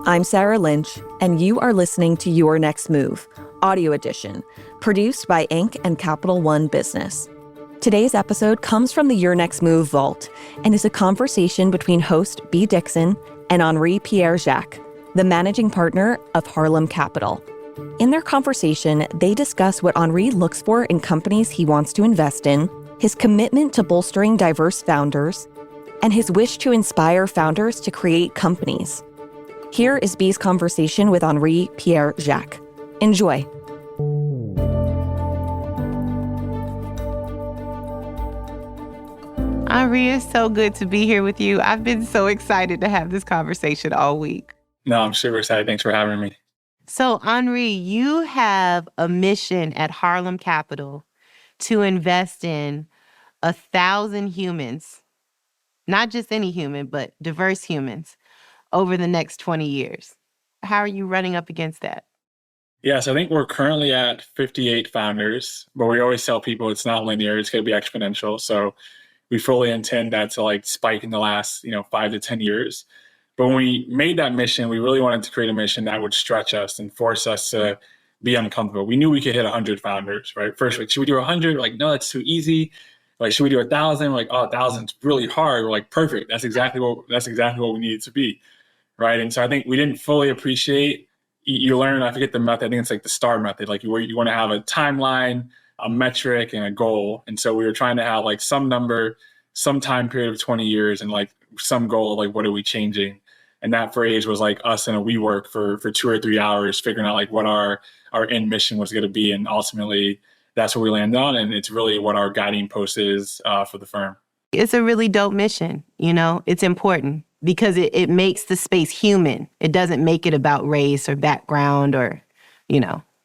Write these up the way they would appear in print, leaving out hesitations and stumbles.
I'm Sarah Lynch, and you are listening to Your Next Move, audio edition, produced by Inc. and Capital One Business. Today's episode comes from the Your Next Move vault and is a conversation between host B. Dixon and Henri Pierre-Jacques, the managing partner of Harlem Capital. In their conversation, they discuss what Henri looks for in companies he wants to invest in, his commitment to bolstering diverse founders, and his wish to inspire founders to create companies. Here is B's conversation with Henri Pierre-Jacques. Enjoy. Henri, it's so good to be here with you. I've been so excited to have this conversation all week. No, I'm super excited. Thanks for having me. So, Henri, you have a mission at Harlem Capital to invest in 1,000 humans, not just any human, but diverse humans, over the next 20 years. How are you running up against that? Yes, I think we're currently at 58 founders, but we always tell people it's not linear, it's going to be exponential. So we fully intend that to spike in the last, 5 to 10 years. But when we made that mission, we really wanted to create a mission that would stretch us and force us to be uncomfortable. We knew we could hit 100 founders, right? First, should we do 100? No, that's too easy. Should we do 1,000? 1,000's really hard. We're perfect. That's exactly what we need it to be. Right. And so I think we didn't fully appreciate, you learn, I forget the method, I think it's the STAR method, where you want to have a timeline, a metric, and a goal. And so we were trying to have some number, some time period of 20 years and some goal of what are we changing? And that phrase was us in a WeWork for 2 or 3 hours, figuring out what our end mission was going to be. And ultimately, that's what we landed on. And it's really what our guiding post is for the firm. It's a really dope mission. It's important because it makes the space human. It doesn't make it about race or background or,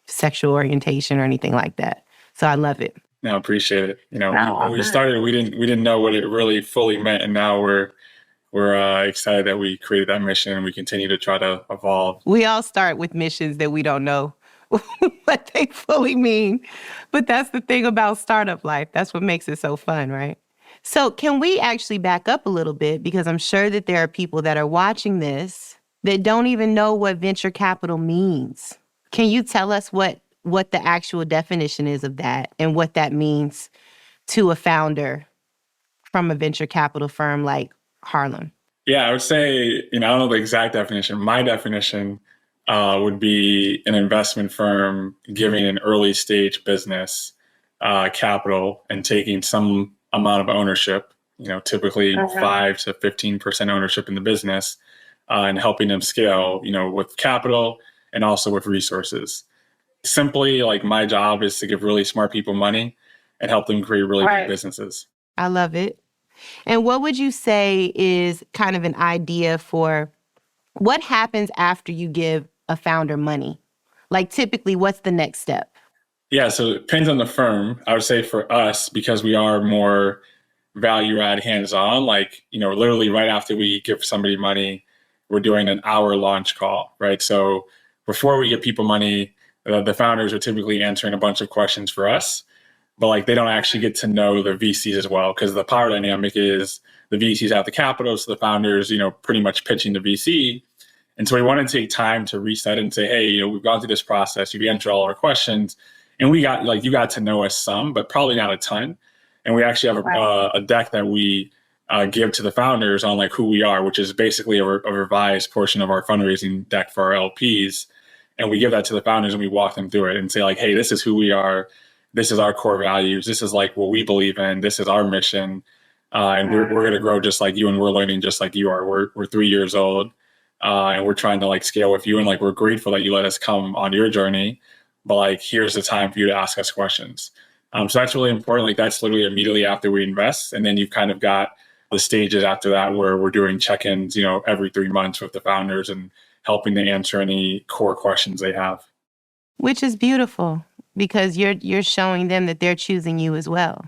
sexual orientation or anything like that. So I love it. No, appreciate it. When we started, we didn't know what it really fully meant. And now we're excited that we created that mission and we continue to try to evolve. We all start with missions that we don't know what they fully mean. But that's the thing about startup life. That's what makes it so fun, right? So can we actually back up a little bit? Because I'm sure that there are people that are watching this that don't even know what venture capital means. Can you tell us what the actual definition is of that and what that means to a founder from a venture capital firm like Harlem? Yeah, I would say, I don't know the exact definition. My definition would be an investment firm giving an early stage business capital and taking some amount of ownership, typically 5 to 15% ownership in the business and helping them scale, with capital and also with resources. Simply, my job is to give really smart people money and help them create really big businesses. I love it. And what would you say is kind of an idea for what happens after you give a founder money? Typically, what's the next step? Yeah, so it depends on the firm. I would say for us, because we are more value add hands-on, literally right after we give somebody money, we're doing an hour launch call, right? So before we give people money, the founders are typically answering a bunch of questions for us, but they don't actually get to know the VCs as well, because the power dynamic is the VCs have the capital, so the founders, pretty much pitching the VC. And so we want to take time to reset and say, hey, we've gone through this process, you've answered all our questions. And we got, you got to know us some, but probably not a ton. And we actually have a deck that we give to the founders on who we are, which is basically a revised portion of our fundraising deck for our LPs. And we give that to the founders and we walk them through it and say hey, this is who we are. This is our core values. This is what we believe in. This is our mission. And we're going to grow just like you, and we're learning just like you are. We're 3 years old and we're trying to scale with you. And we're grateful that you let us come on your journey. But here's the time for you to ask us questions. So that's really important. That's literally immediately after we invest. And then you've kind of got the stages after that where we're doing check-ins, every 3 months with the founders and helping to answer any core questions they have. Which is beautiful because you're showing them that they're choosing you as well.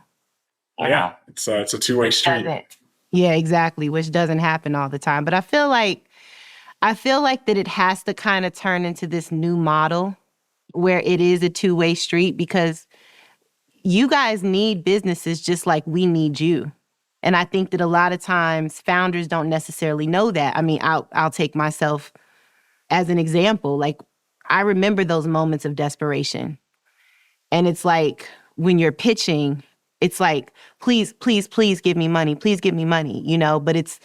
Yeah, it's a two-way street. Yeah, exactly, which doesn't happen all the time. But I feel like that it has to kind of turn into this new model where it is a two-way street, because you guys need businesses just like we need you. And I think that a lot of times founders don't necessarily know that. I mean, I'll take myself as an example, like I remember those moments of desperation. And it's like when you're pitching, it's like, please, please, please give me money. Please give me money, but it's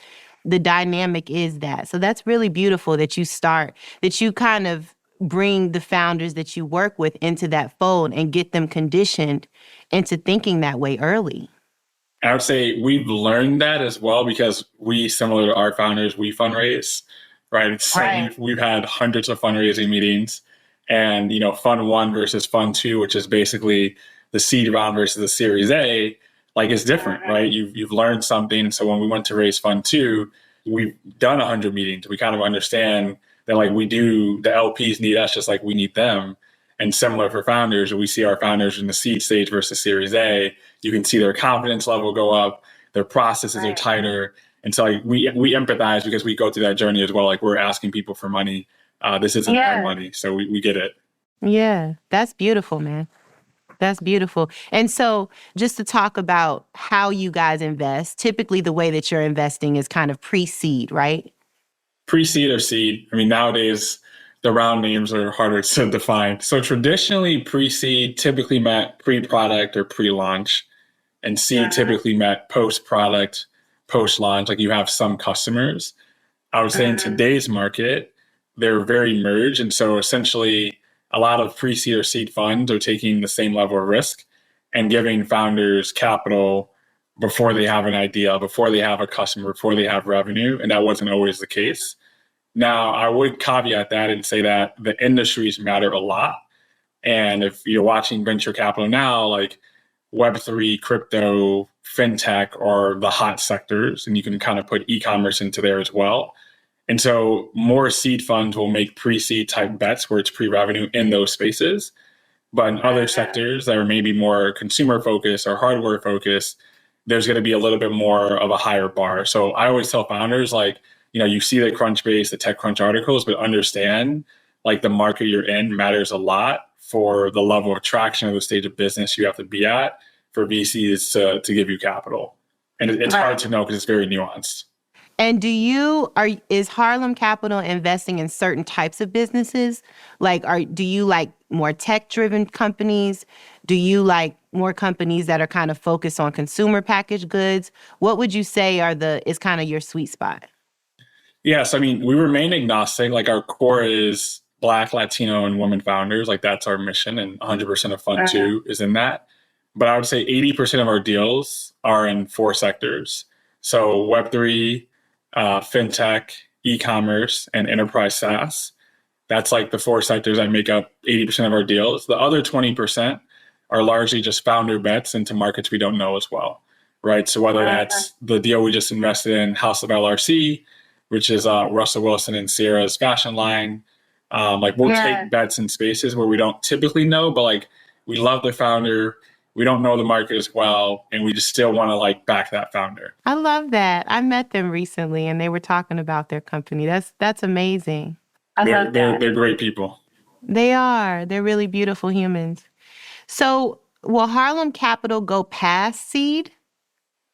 the dynamic is that. So that's really beautiful that you kind of bring the founders that you work with into that fold and get them conditioned into thinking that way early. I would say we've learned that as well because similar to our founders, we fundraise, right? So we've had hundreds of fundraising meetings and, fund one versus fund two, which is basically the seed round versus the series A, like it's different, right? You've learned something. So when we went to raise fund two, we've done 100 meetings. We kind of understand that like the LPs need us just like we need them. And similar for founders, we see our founders in the seed stage versus series A, you can see their confidence level go up, their processes are tighter. And so like, we empathize because we go through that journey as well. Like we're asking people for money. This isn't our money. So we get it. Yeah, that's beautiful, man. That's beautiful. And so just to talk about how you guys invest, typically the way that you're investing is kind of pre-seed, right? Pre-seed or seed. I mean, nowadays, the round names are harder to define. So traditionally, pre-seed typically meant pre-product or pre-launch, and seed typically meant post-product, post-launch, like you have some customers. I would say in today's market, they're very merged. And so essentially, a lot of pre-seed or seed funds are taking the same level of risk and giving founders capital before they have an idea, before they have a customer, before they have revenue. And that wasn't always the case. Now, I would caveat that and say that the industries matter a lot. And if you're watching venture capital now, like Web3, crypto, fintech are the hot sectors, and you can kind of put e-commerce into there as well. And so more seed funds will make pre-seed type bets where it's pre-revenue in those spaces. But in other sectors that are maybe more consumer focused or hardware focused, there's going to be a little bit more of a higher bar. So I always tell founders, like, you see the Crunchbase, the TechCrunch articles, but understand like the market you're in matters a lot for the level of traction of the stage of business you have to be at for VCs to give you capital. And it's hard to know because it's very nuanced. And is Harlem Capital investing in certain types of businesses? Like, do you like more tech-driven companies? Do you like more companies that are kind of focused on consumer packaged goods? What would you say is kind of your sweet spot? Yes, I mean, we remain agnostic. Like our core is Black, Latino, and women founders. Like that's our mission, and 100% of Fund 2 is in that. But I would say 80% of our deals are in 4 sectors. So Web3, fintech, e-commerce, and enterprise SaaS. That's like the 4 sectors that make up 80% of our deals. The other 20% are largely just founder bets into markets we don't know as well, right? So whether that's the deal we just invested in, House of LRC, which is Russell Wilson and Sierra's fashion line. Like we'll take bets in spaces where we don't typically know, but like we love the founder, we don't know the market as well, and we just still want to like back that founder. I love that. I met them recently and they were talking about their company. That's amazing. They're great people. They are. They're really beautiful humans. So will Harlem Capital go past seed?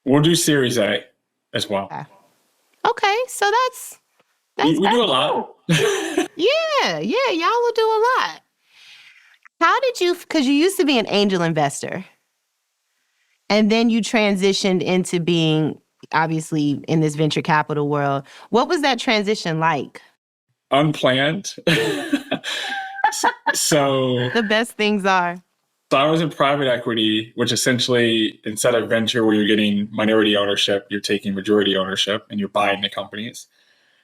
We'll do Series A as well. Okay, so that's we do a lot. Yeah, y'all will do a lot. How did because you used to be an angel investor, and then you transitioned into being, obviously, in this venture capital world. What was that transition like? Unplanned. So the best things are. So I was in private equity, which essentially, instead of venture where you're getting minority ownership, you're taking majority ownership and you're buying the companies.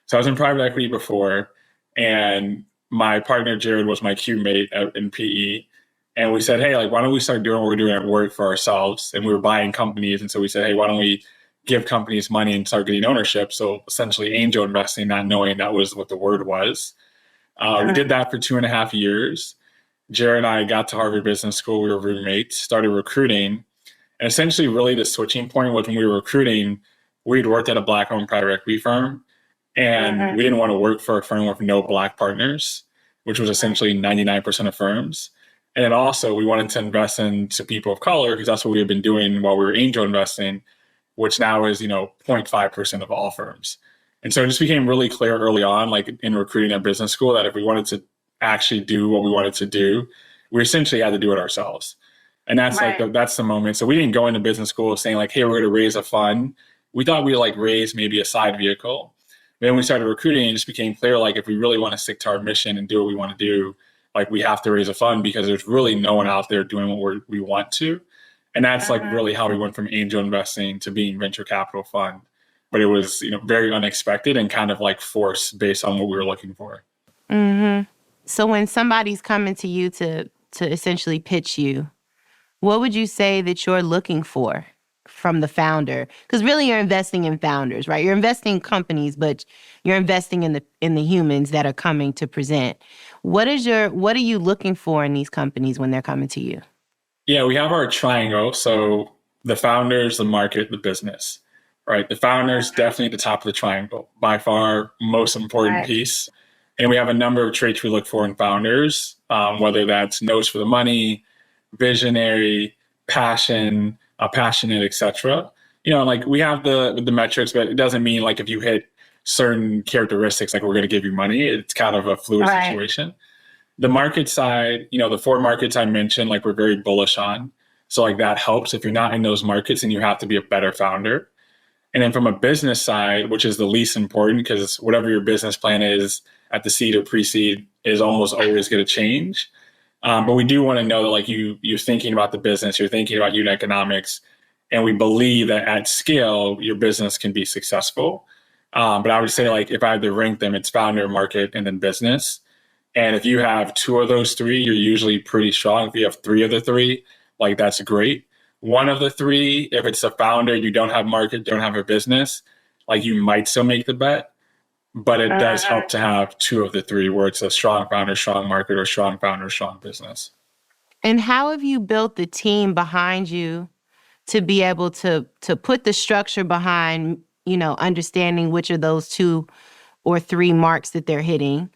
So I was in private equity before, and my partner, Jared, was my cube mate in PE. And we said, hey, like, why don't we start doing what we're doing at work for ourselves? And we were buying companies. And so we said, hey, why don't we give companies money and start getting ownership? So essentially angel investing, not knowing that was what the word was. We did that for 2.5 years. Jared and I got to Harvard Business School. We were roommates, started recruiting. And essentially, really the switching point was when we were recruiting, we'd worked at a Black-owned private equity firm. And we didn't want to work for a firm with no Black partners, which was essentially 99% of firms. And then also, we wanted to invest into people of color because that's what we had been doing while we were angel investing, which now is, 0.5% of all firms. And so it just became really clear early on, like in recruiting at business school, that if we wanted to actually do what we wanted to do, we essentially had to do it ourselves. And that's that's the moment. So we didn't go into business school saying like, hey, we're going to raise a fund. We thought we'd like raise maybe a side vehicle. Then we started recruiting, and it just became clear, like if we really want to stick to our mission and do what we want to do, like we have to raise a fund because there's really no one out there doing what we want to. And that's like really how we went from angel investing to being venture capital fund. But it was, very unexpected and kind of like forced based on what we were looking for. Mm-hmm. So when somebody's coming to you to essentially pitch you, what would you say that you're looking for from the founder? Because really you're investing in founders, right? You're investing in companies, but you're investing in the humans that are coming to present. What are you looking for in these companies when they're coming to you? Yeah, we have our triangle. So the founders, the market, the business, right? The founders definitely at the top of the triangle, by far most important piece. And we have a number of traits we look for in founders, whether that's nose for the money, visionary, passionate, etc. Like we have the metrics, but it doesn't mean like if you hit certain characteristics, like we're going to give you money. It's kind of a fluid situation. The market side, the 4 markets I mentioned, like we're very bullish on. So like that helps if you're not in those markets, and you have to be a better founder. And then from a business side, which is the least important, because whatever your business plan is at the seed or pre-seed is almost always going to change. But we do want to know that like you're thinking about the business, you're thinking about unit economics, and we believe that at scale, your business can be successful. But I would say like if I had to rank them, it's founder, market, and then business. And if you have 2 of those 3, you're usually pretty strong. If you have 3 of the 3, like that's great. 1 of the 3, if it's a founder, you don't have market, don't have a business, like you might still make the bet. But it does help to have 2 of the 3 where it's a strong founder, strong market, or strong founder, strong business. And how have you built the team behind you to be able to put the structure behind, understanding which of those 2 or 3 marks that they're hitting?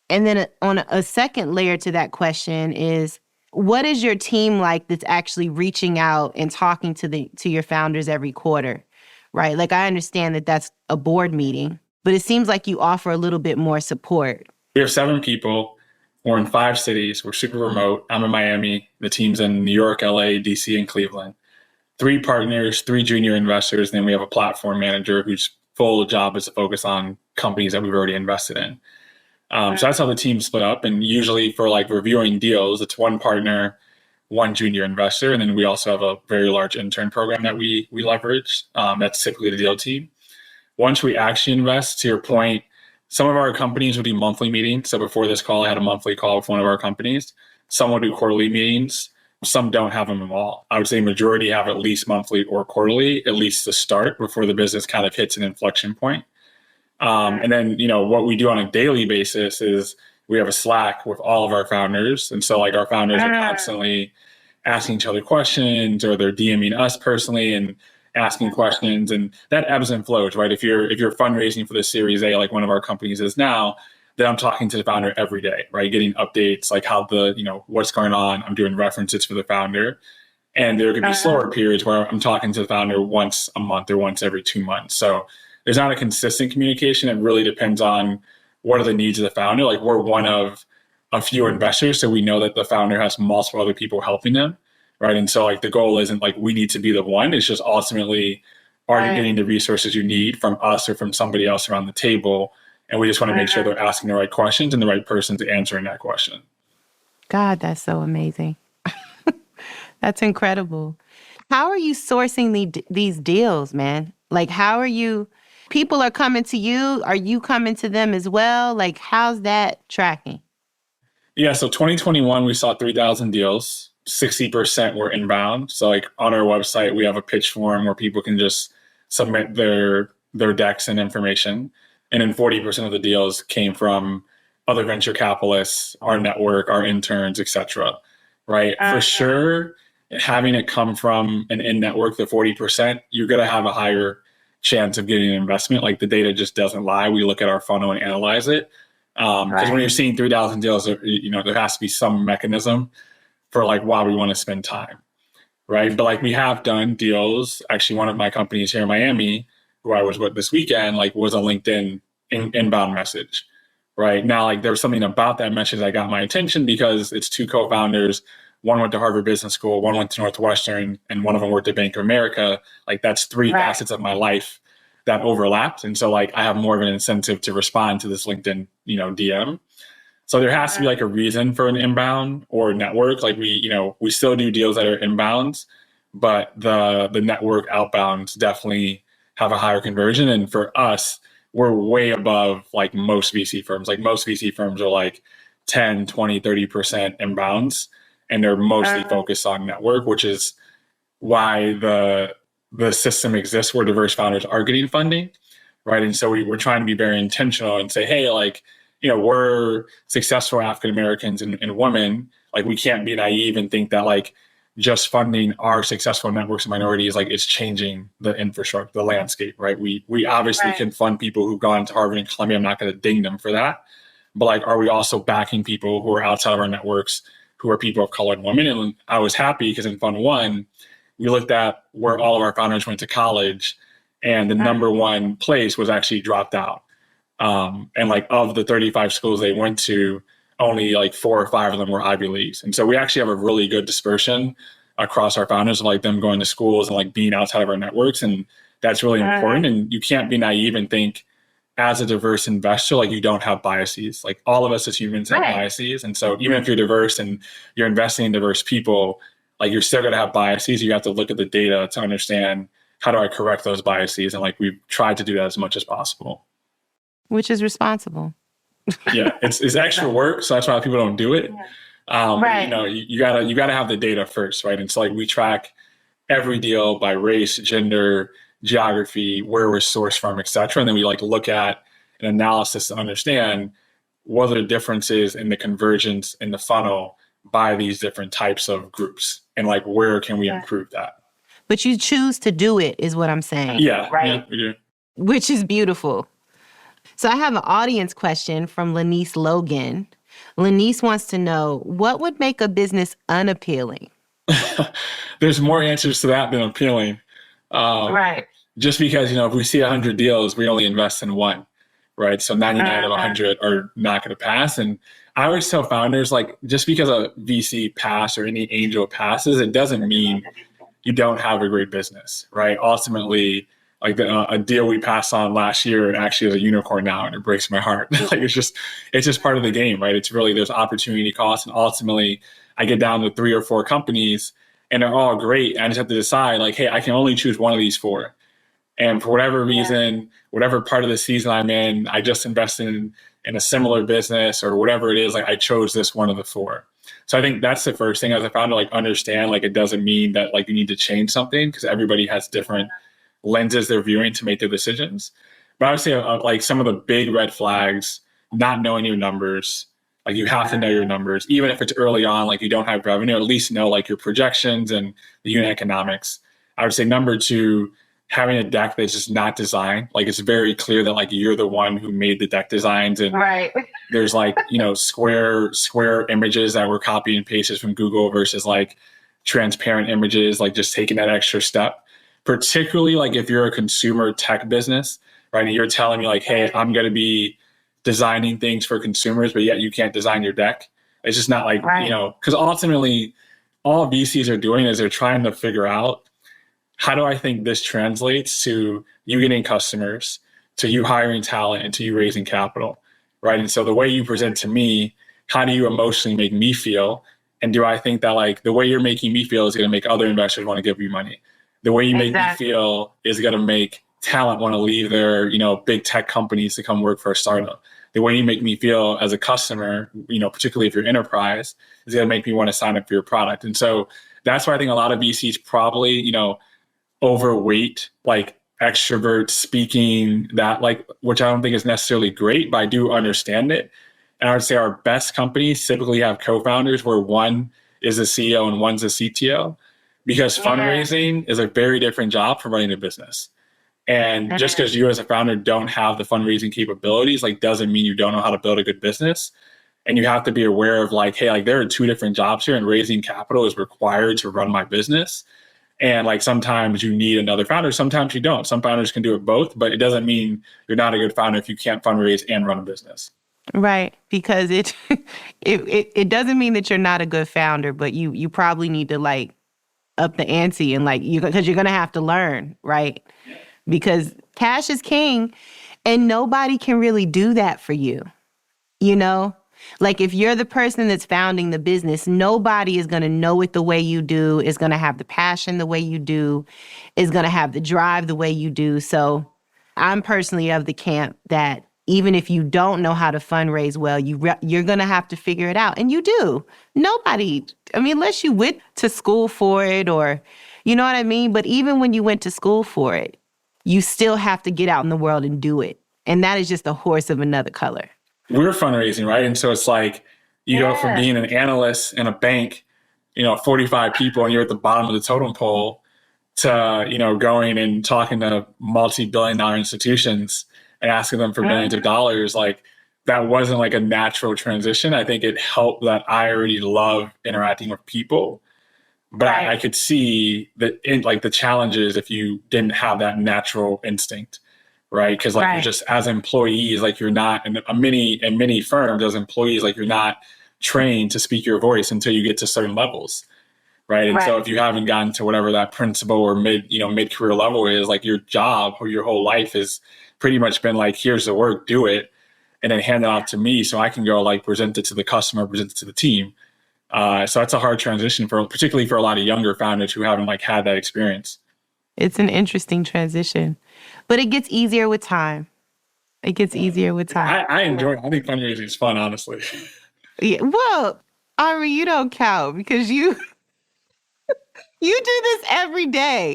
And then on a second layer to that question is, what is your team like that's actually reaching out and talking to your founders every quarter, right? Like I understand that that's a board meeting, but it seems like you offer a little bit more support. We have 7 people. We're in 5 cities. We're super remote. I'm in Miami. The team's in New York, LA, DC, and Cleveland. 3 partners, 3 junior investors. And then we have a platform manager whose full job is to focus on companies that we've already invested in. So that's how the team's split up. And usually for like reviewing deals, it's 1 partner, 1 junior investor. And then we also have a very large intern program that we leverage. That's typically the deal team. Once we actually invest, to your point, some of our companies will do monthly meetings. So before this call, I had a monthly call with one of our companies. Some will do quarterly meetings. Some don't have them at all. I would say majority have at least monthly or quarterly, at least to start before the business kind of hits an inflection point. And then, what we do on a daily basis is we have a Slack with all of our founders. And so like our founders are constantly asking each other questions, or they're DMing us personally and asking questions, and that ebbs and flows, right? If you're fundraising for the Series A, like one of our companies is now, then I'm talking to the founder every day, right? Getting updates, like how what's going on. I'm doing references for the founder. And there could be slower periods where I'm talking to the founder once a month or once every 2 months. So there's not a consistent communication. It really depends on what are the needs of the founder. Like we're one of a few investors, so we know that the founder has multiple other people helping them, right? And so like the goal isn't like we need to be the one. It's just ultimately, are you getting the resources you need from us or from somebody else around the table? And we just want to make sure they're asking the right questions and the right person's answering that question. God, that's so amazing. That's incredible. How are you sourcing these deals, man? Like, how are you? People are coming to you. Are you coming to them as well? Like, how's that tracking? Yeah, so 2021, we saw 3,000 deals. 60% were inbound. So like on our website, we have a pitch form where people can just submit their decks and information. And then 40% of the deals came from other venture capitalists, our network, our interns, et cetera, right? For sure, having it come from an in-network, the 40%, you're going to have a higher chance of getting an investment. Like the data just doesn't lie. We look at our funnel and analyze it. Because when you're seeing 3,000 deals, there has to be some mechanism for like why we want to spend time, right? But like we have done deals. Actually, one of my companies here in Miami, who I was with this weekend, like was a LinkedIn inbound message. Right now, like there was something about that message that got my attention because it's two co-founders. One went to Harvard Business School, one went to Northwestern, and one of them worked at Bank of America. Like that's three facets of my life that overlapped. And so like I have more of an incentive to respond to this LinkedIn, DM. So there has to be like a reason for an inbound or network. Like we still do deals that are inbounds, but the network outbounds definitely have a higher conversion. And for us, we're way above like most VC firms. Like most VC firms are like 10, 20, 30% inbounds, and they're mostly focused on network, which is why the system exists where diverse founders are getting funding, right? And so we're trying to be very intentional and say, hey, like, we're successful African Americans and women. Like we can't be naive and think that like just funding our successful networks of minorities, like it's changing the infrastructure, the landscape, right? We obviously can fund people who've gone to Harvard and Columbia. I'm not going to ding them for that. But like, are we also backing people who are outside of our networks, who are people of color and women? And I was happy because in Fund 1, we looked at where all of our founders went to college, and the number one place was actually dropped out. And like of the 35 schools they went to, only like 4 or 5 of them were Ivy Leagues. And so we actually have a really good dispersion across our founders of like them going to schools and like being outside of our networks. And that's really important. And you can't be naive and think as a diverse investor, like you don't have biases. Like all of us as humans have biases. And so even if you're diverse and you're investing in diverse people, like you're still going to have biases. You have to look at the data to understand how do I correct those biases. And like we've tried to do that as much as possible. Which is responsible. Yeah, it's extra work, so that's why people don't do it. You gotta have the data first, right? And so like we track every deal by race, gender, geography, where we're sourced from, et cetera. And then we like look at an analysis to understand what are the differences in the convergence in the funnel by these different types of groups, and like where can we improve that. But you choose to do it is what I'm saying. Yeah, right? Yeah, we do. Which is beautiful. So I have an audience question from Lanice Logan. Lanice wants to know, what would make a business unappealing? There's more answers to that than appealing. Just because, if we see 100 deals, we only invest in one, right? So 99 of 100 are not going to pass. And I always tell founders, like, just because a VC passes or any angel passes, it doesn't mean you don't have a great business, right? Ultimately, like a deal we passed on last year, and actually is a unicorn now, and it breaks my heart. Like it's just part of the game, right? It's really, there's opportunity costs, and ultimately I get down to 3 or 4 companies, and they're all great. I just have to decide, like, hey, I can only choose one of these 4, and for whatever reason, whatever part of the season I'm in, I just invested in a similar business or whatever it is. Like I chose this one of the 4. So I think that's the first thing as a founder, like understand, like it doesn't mean that like you need to change something, because everybody has different lenses they're viewing to make their decisions. But I would say like some of the big red flags, not knowing your numbers. Like you have to know your numbers, even if it's early on, like you don't have revenue, at least know like your projections and the unit economics. I would say number 2, having a deck that's just not designed. Like it's very clear that like you're the one who made the deck designs, and there's like, square images that were copy and pasted from Google versus like transparent images, like just taking that extra step. Particularly like if you're a consumer tech business, right? And you're telling me like, hey, I'm going to be designing things for consumers, but yet you can't design your deck. It's just not like, because ultimately all VCs are doing is they're trying to figure out, how do I think this translates to you getting customers, to you hiring talent, and to you raising capital, right? And so the way you present to me, how do you emotionally make me feel? And do I think that like the way you're making me feel is going to make other investors want to give you money? The way you make me feel is going to make talent want to leave their, big tech companies to come work for a startup. The way you make me feel as a customer, particularly if you're enterprise, is going to make me want to sign up for your product. And so that's why I think a lot of VCs probably, overweight like extrovert speaking, that like, which I don't think is necessarily great, but I do understand it. And I would say our best companies typically have co-founders where one is a CEO and one's a CTO. Because fundraising is a very different job from running a business. And just because you as a founder don't have the fundraising capabilities, like doesn't mean you don't know how to build a good business. And you have to be aware of like, hey, like there are 2 different jobs here, and raising capital is required to run my business. And like sometimes you need another founder, sometimes you don't. Some founders can do it both, but it doesn't mean you're not a good founder if you can't fundraise and run a business. Right. Because it doesn't mean that you're not a good founder, but you probably need to like up the ante and like because you're gonna have to learn, right? Because cash is king and nobody can really do that for you. You know? Like if you're the person that's founding the business, nobody is going to know it the way you do, is going to have the passion the way you do, is going to have the drive the way you do. So I'm personally of the camp that even if you don't know how to fundraise well, you're going to have to figure it out. And you do. Nobody, I mean, unless you went to school for it or, you know what I mean? But even when you went to school for it, you still have to get out in the world and do it. And that is just a horse of another color. We're fundraising, right? And so it's like you go from being an analyst in a bank, 45 people, and you're at the bottom of the totem pole to, going and talking to multi-billion-dollar institutions and asking them for billions of dollars. Like that wasn't like a natural transition. I think it helped that I already love interacting with people, but I could see that in like the challenges if you didn't have that natural instinct. Right. Because like you're just as employees, like you're not in many firms as employees, like you're not trained to speak your voice until you get to certain levels. Right. And so if you haven't gotten to whatever that principal or mid-career level is, like your job or your whole life has pretty much been like, here's the work, do it, and then hand it off to me so I can go like present it to the customer, present it to the team. So that's a hard transition particularly for a lot of younger founders who haven't like had that experience. It's an interesting transition, but it gets easier with time. It gets easier with time. I enjoy it. I think fundraising is fun, honestly. Yeah. Well, Henri, you don't count because you do this every day,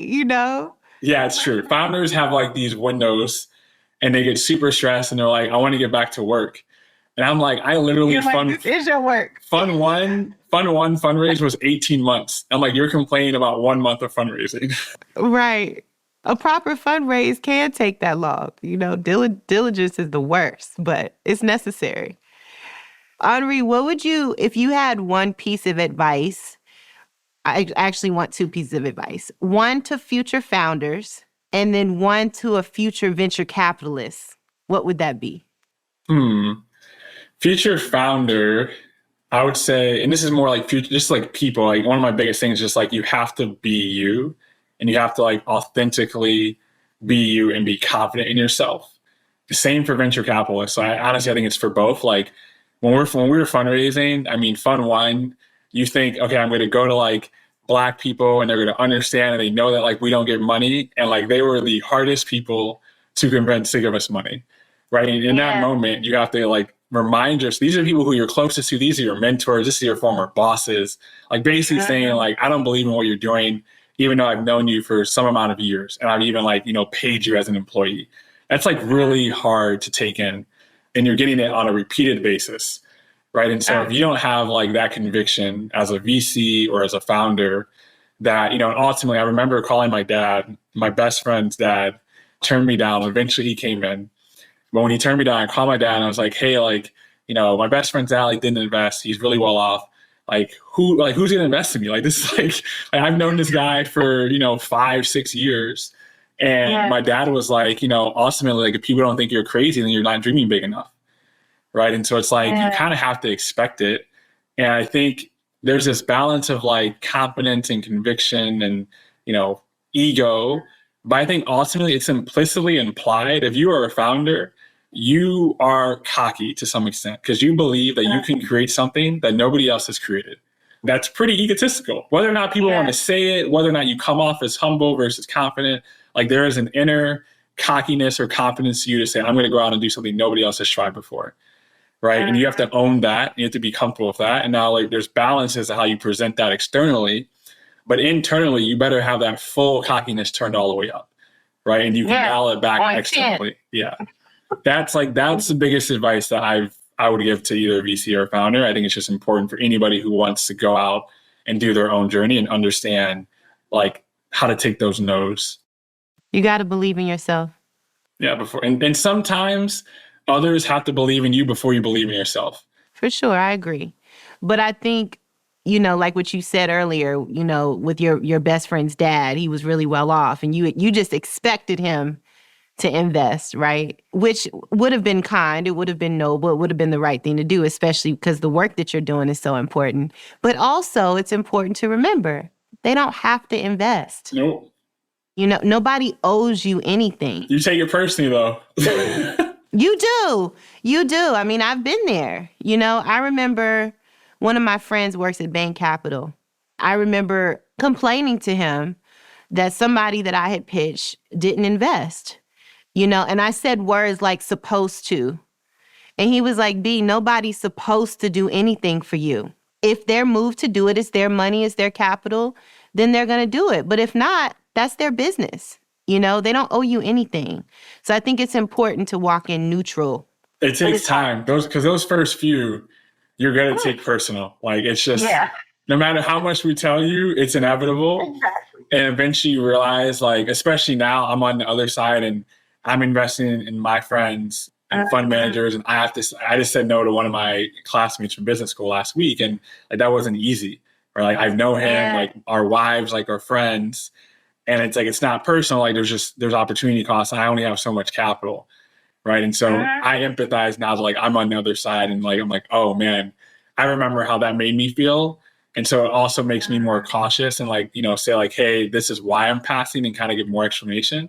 Yeah, it's true. Founders have like these windows and they get super stressed and they're like, I want to get back to work. And I'm like, I literally this is your work. Fund one fundraise was 18 months. I'm like, you're complaining about 1 month of fundraising. Right. A proper fundraise can take that long. Diligence is the worst, but it's necessary. Henri, what would you, if you had one piece of advice, I actually want two pieces of advice. One to future founders and then one to a future venture capitalist. What would that be? Future founder, I would say, and this is more like future, just like people, like one of my biggest things is just like you have to be you and you have to like authentically be you and be confident in yourself. The same for venture capitalists. So I think it's for both. Like when we were fundraising, I mean, fund one, you think, okay, I'm going to go to like Black people and they're going to understand and they know that like we don't get money. And like they were the hardest people to convince to give us money. Right. And in that moment, you have to like remind yourself, these are people who you're closest to. These are your mentors. This is your former bosses. Like basically saying like, I don't believe in what you're doing, even though I've known you for some amount of years. And I've even like, paid you as an employee. That's like really hard to take in. And you're getting it on a repeated basis. Right. And so if you don't have like that conviction as a VC or as a founder that, ultimately I remember calling my dad, my best friend's dad, turned me down. Eventually he came in. But when he turned me down, I called my dad and I was like, hey, like, my best friend's dad like didn't invest. He's really well off. Who's going to invest in me? Like, this is like I've known this guy for, 5-6 years. And my dad was like, ultimately, like, if people don't think you're crazy, then you're not dreaming big enough. Right. And so it's like, you kind of have to expect it. And I think there's this balance of like confidence and conviction and, ego. But I think ultimately it's implicitly implied. If you are a founder, you are cocky to some extent because you believe that you can create something that nobody else has created. That's pretty egotistical. Whether or not people want to say it, whether or not you come off as humble versus confident, like there is an inner cockiness or confidence to you to say, I'm going to go out and do something nobody else has tried before. Right. And you have to own that. You have to be comfortable with that. And now like there's balance as to how you present that externally. But internally, you better have that full cockiness turned all the way up. Right. And you can dial it back externally. Yeah. That's the biggest advice that I would give to either a VC or a founder. I think it's just important for anybody who wants to go out and do their own journey and understand like how to take those no's. You got to believe in yourself. Yeah. And sometimes others have to believe in you before you believe in yourself. For sure. I agree. But I think like what you said earlier, with your best friend's dad, he was really well off, and you just expected him to invest, right? Which would have been kind, it would have been noble, it would have been the right thing to do, especially because the work that you're doing is so important. But also, it's important to remember, they don't have to invest. Nope. Nobody owes you anything. You take it personally, though. You do. I mean, I've been there. I remember one of my friends works at Bain Capital. I remember complaining to him that somebody that I had pitched didn't invest, and I said words like supposed to. And he was like, B, nobody's supposed to do anything for you. If they're moved to do it, it's their money, it's their capital, then they're going to do it. But if not, that's their business. They don't owe you anything. So I think it's important to walk in neutral. It takes time. Because those first few, you're going to take personal. Like, it's just, no matter how much we tell you, it's inevitable. Exactly. And eventually you realize, like, especially now I'm on the other side and I'm investing in my friends and fund managers. And I just said no to one of my classmates from business school last week. And like, that wasn't easy. Or like, I know him, like our wives, like our friends. And it's like, it's not personal. Like there's opportunity costs. I only have so much capital. Right. And so I empathize now that like I'm on the other side and like, I'm like, oh man, I remember how that made me feel. And so it also makes me more cautious and like, say like, hey, this is why I'm passing, and kind of give more explanation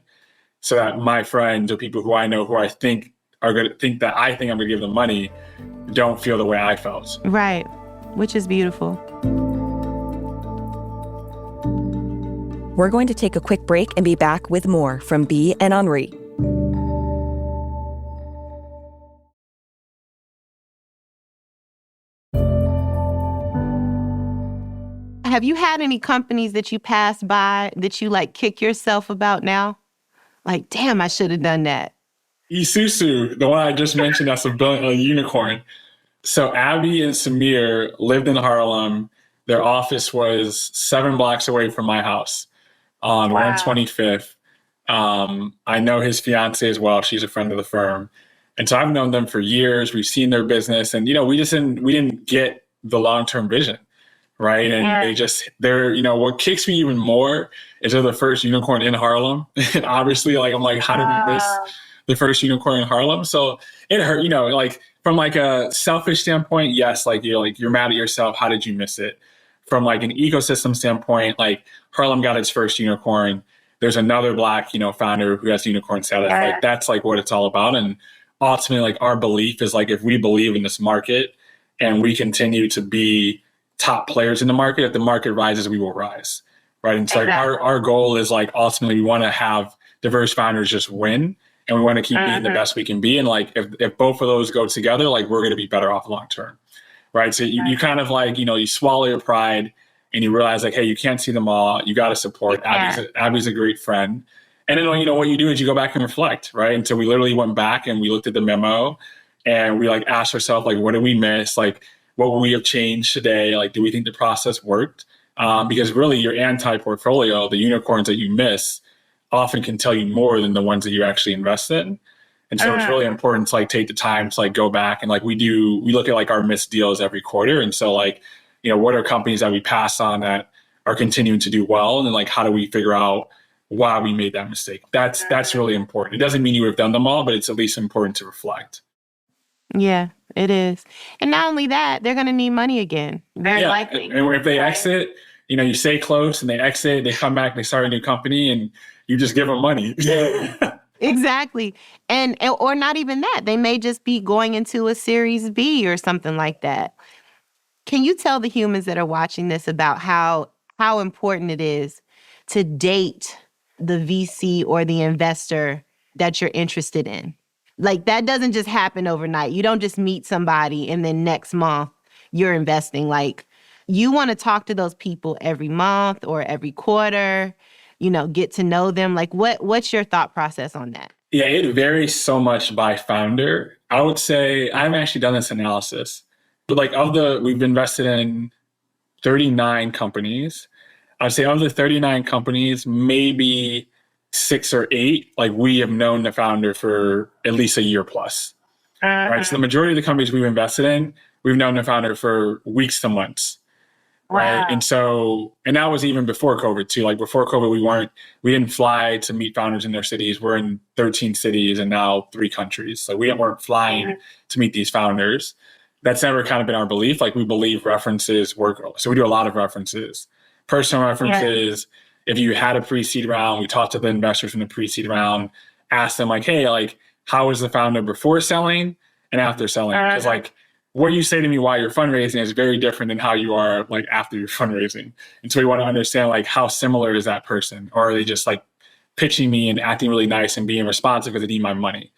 so that my friends or people who I know, who I think are going to think that I think I'm going to give them money, don't feel the way I felt. Right. Which is beautiful. We're going to take a quick break and be back with more from B and Henri. Have you had any companies that you passed by that you like kick yourself about now? Like, damn, I should have done that. Isuzu, the one I just mentioned, that's a unicorn. So Abby and Samir lived in Harlem. Their office was 7 blocks away from my house on 125th. I know his fiance as well. She's a friend of the firm. And so I've known them for years. We've seen their business, and, we didn't get the long-term vision. Right. And what kicks me even more is they're the first unicorn in Harlem. And obviously, like, I'm like, how did we miss the first unicorn in Harlem? So it hurt, like from like a selfish standpoint, yes, like you're mad at yourself. How did you miss it? From like an ecosystem standpoint, like Harlem got its first unicorn. There's another Black, founder who has unicorn status. Like that's like what it's all about. And ultimately, like our belief is like, if we believe in this market and we continue to be top players in the market, if the market rises, we will rise. Right. And so like our goal is like, ultimately we want to have diverse founders just win, and we want to keep being the best we can be. And like, if both of those go together, like we're going to be better off long term. Right. So you kind of like, you swallow your pride and you realize like, hey, you can't see them all. You got to support. Abby's a great friend. And then, what you do is you go back and reflect. Right. And so we literally went back and we looked at the memo and we like asked ourselves, like, what did we miss? Like, what would we have changed today? Like, do we think the process worked? Because really your anti-portfolio, the unicorns that you miss, often can tell you more than the ones that you actually invest in. And so it's really important to like take the time to like go back and like we look at like our missed deals every quarter. And so like, what are companies that we pass on that are continuing to do well? And then like, how do we figure out why we made that mistake? That's really important. It doesn't mean you have done them all, but it's at least important to reflect. Yeah, it is. And not only that, they're going to need money again. Very likely. And if they exit, you stay close and they exit, they come back, they start a new company and you just give them money. Exactly. Or not even that. They may just be going into a Series B or something like that. Can you tell the humans that are watching this about how important it is to date the VC or the investor that you're interested in? Like, that doesn't just happen overnight. You don't just meet somebody and then next month you're investing. Like, you want to talk to those people every month or every quarter, get to know them. Like, what's your thought process on that? Yeah, it varies so much by founder. I would say I haven't actually done this analysis, but like we've invested in 39 companies. I would say of the 39 companies, maybe 6 or 8, like we have known the founder for at least a year plus. Right. So the majority of the companies we've invested in, we've known the founder for weeks to months. Right. Wow. And that was even before COVID too. Like before COVID, we didn't fly to meet founders in their cities. We're in 13 cities and now 3 countries. So we weren't flying to meet these founders. That's never kind of been our belief. Like we believe references work. So we do a lot of references, personal references. Yeah. If you had a pre-seed round, we talk to the investors from the pre-seed round, ask them like, hey, like how was the founder before selling and after selling? Because like, what you say to me while you're fundraising is very different than how you are like after you're fundraising. And so we want to understand like how similar is that person? Or are they just like pitching me and acting really nice and being responsive because they need my money?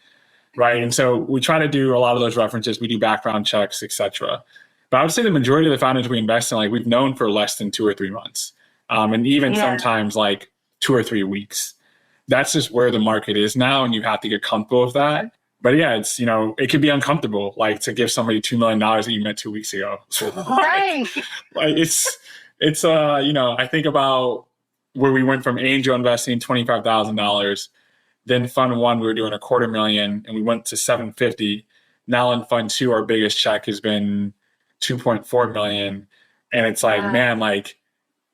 Right. And so we try to do a lot of those references. We do background checks, etc. But I would say the majority of the founders we invest in, like we've known for less than 2 or 3 months. And even sometimes like 2 or 3 weeks. That's just where the market is now. And you have to get comfortable with that. But yeah, it's, it could be uncomfortable, like to give somebody $2 million that you met 2 weeks ago. So, Right. like I think about where we went from angel investing $25,000. Then fund 1, we were doing $250,000 and we went to $750,000. Now in fund 2, our biggest check has been $2.4 million. And it's like, man, like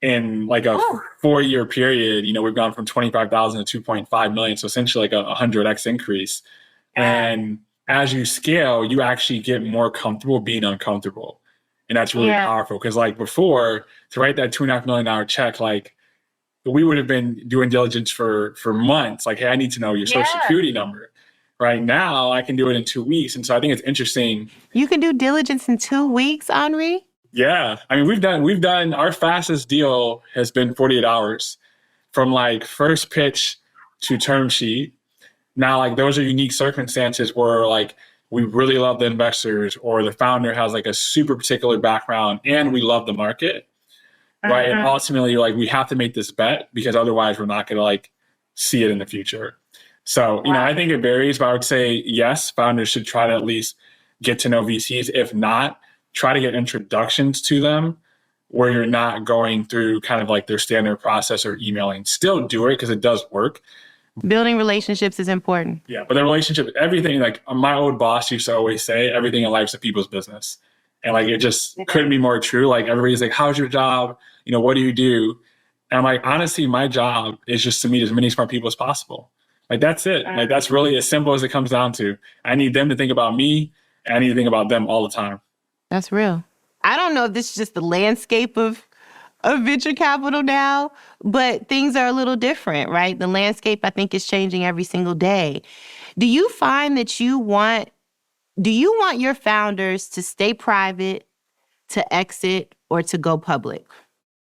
in like a 4-year period, we've gone from $25,000 to $2.5 million. So essentially like a 100x increase. And as you scale, you actually get more comfortable being uncomfortable. And that's really powerful. Because like before, to write that $2.5 million check, like we would have been doing diligence for months. Like, hey, I need to know your social security number. Right now, I can do it in 2 weeks. And so I think it's interesting. You can do diligence in 2 weeks, Henri? Yeah. I mean, we've done our fastest deal has been 48 hours from like first pitch to term sheet. Now, like those are unique circumstances where like we really love the investors or the founder has like a super particular background and we love the market, right? And ultimately, like we have to make this bet because otherwise we're not going to like see it in the future. So, I think it varies, but I would say yes, founders should try to at least get to know VCs. If not, try to get introductions to them where you're not going through kind of like their standard process or emailing. Still do it because it does work. Building relationships is important. Yeah, but the relationship, everything, like my old boss used to always say, everything in life's a people's business. And like, it just couldn't be more true. Like everybody's like, how's your job? What do you do? And I'm like, honestly, my job is just to meet as many smart people as possible. Like, that's it. Like, that's really as simple as it comes down to. I need them to think about me and I need to think about them all the time. That's real. I don't know if this is just the landscape of venture capital now, but things are a little different, right? The landscape, I think, is changing every single day. Do you find that you want your founders to stay private, to exit, or to go public?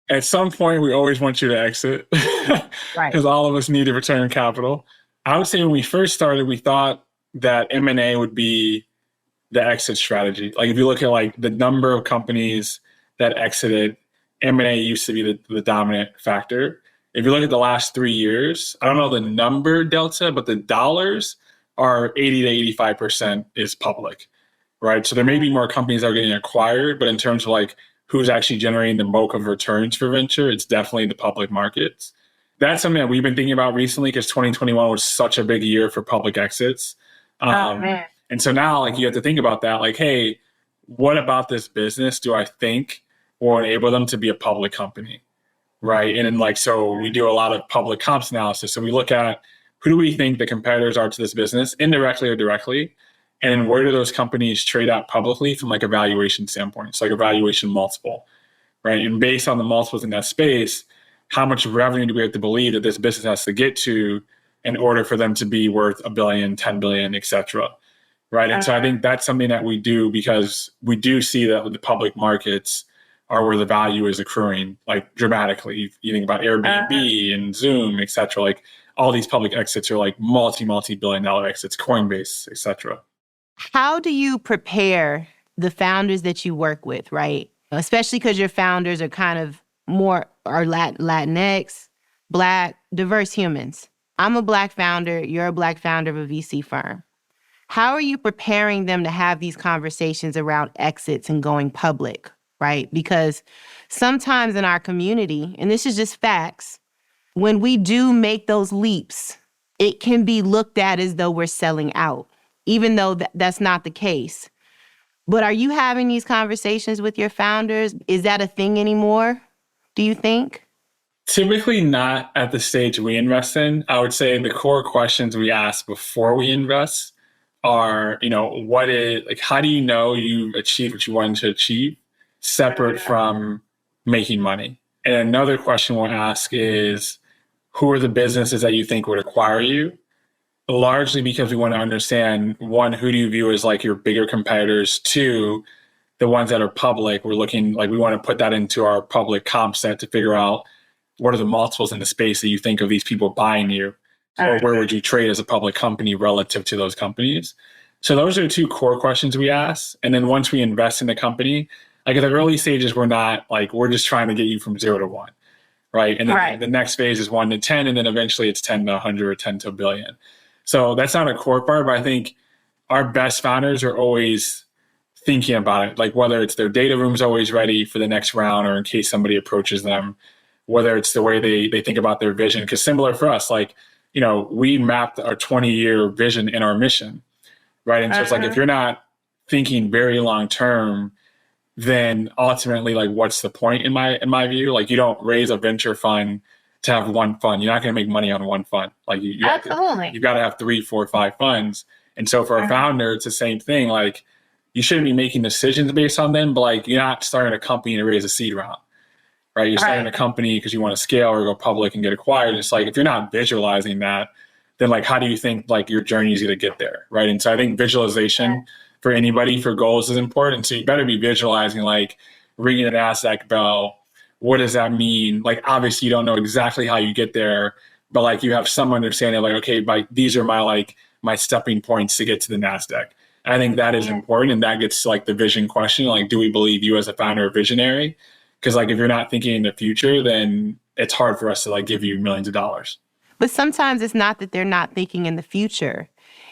At some point, we always want you to exit because all of us need to return capital. I would say when we first started, we thought that M&A would be the exit strategy. Like if you look at like the number of companies that exited, M&A used to be the dominant factor. If you look at the last 3 years, I don't know the number delta, but the dollars are 80 to 85% is public, right? So there may be more companies that are getting acquired, but in terms of like who's actually generating the bulk of returns for venture, it's definitely the public markets. That's something that we've been thinking about recently because 2021 was such a big year for public exits. And so now like you have to think about that, like, hey, what about this business do I think will enable them to be a public company, right? And then like, so we do a lot of public comps analysis. So we look at who do we think the competitors are to this business, indirectly or directly, and then where do those companies trade out publicly from like a valuation standpoint? So like a valuation multiple, right? And based on the multiples in that space, how much revenue do we have to believe that this business has to get to in order for them to be worth $1 billion, 10 billion, et cetera, right? And so I think that's something that we do because we do see that the public markets are where the value is accruing like dramatically. You think about Airbnb and Zoom, et cetera. Like all these public exits are like multi-billion dollar exits, Coinbase, et cetera. How do you prepare the founders that you work with, right? Especially because your founders are kind of more are Latinx, Black, diverse humans. I'm a Black founder. You're a Black founder of a VC firm. How are you preparing them to have these conversations around exits and going public, right? Because sometimes in our community, and this is just facts, when we do make those leaps, it can be looked at as though we're selling out, even though that's not the case. But are you having these conversations with your founders? Is that a thing anymore, do you think? Typically not at the stage we invest in. I would say the core questions we ask before we invest are, how do you know you achieved what you wanted to achieve, separate from making money? And another question we'll ask is, who are the businesses that you think would acquire you? Largely because we want to understand, one, who do you view as like your bigger competitors? Two, the ones that are public, we want to put that into our public comp set to figure out what are the multiples in the space that you think of these people buying you, or where would you trade as a public company relative to those companies? So those are the two core questions we ask. And then once we invest in the company, like at the early stages, we're just trying to get you from 0 to 1, right? And then the next phase is 1 to 10, and then eventually it's 10 to 100 or 10 to a billion. So that's not a core part, but I think our best founders are always thinking about it, like whether it's their data room's always ready for the next round or in case somebody approaches them, whether it's the way they think about their vision. Because similar for us, we mapped our 20-year vision in our mission, right? And so it's like, if you're not thinking very long term, then ultimately, what's the point in my view? Like, you don't raise a venture fund to have one fund. You're not going to make money on one fund. Like you've got to have 3, 4, 5 funds. And so for a founder, it's the same thing. Like, you shouldn't be making decisions based on them, but you're not starting a company to raise a seed round, right? You're starting a company because you want to scale or go public and get acquired. It's like, if you're not visualizing that, then how do you think your journey is going to get there, right? And so I think visualization for anybody for goals is important. So you better be visualizing, ringing an NASDAQ bell. What does that mean? Obviously you don't know exactly how you get there, but you have some understanding of, these are my stepping points to get to the NASDAQ. I think that is important. And that gets to the vision question. Do we believe you as a founder are visionary? Because if you're not thinking in the future, then it's hard for us to give you millions of dollars. But sometimes it's not that they're not thinking in the future.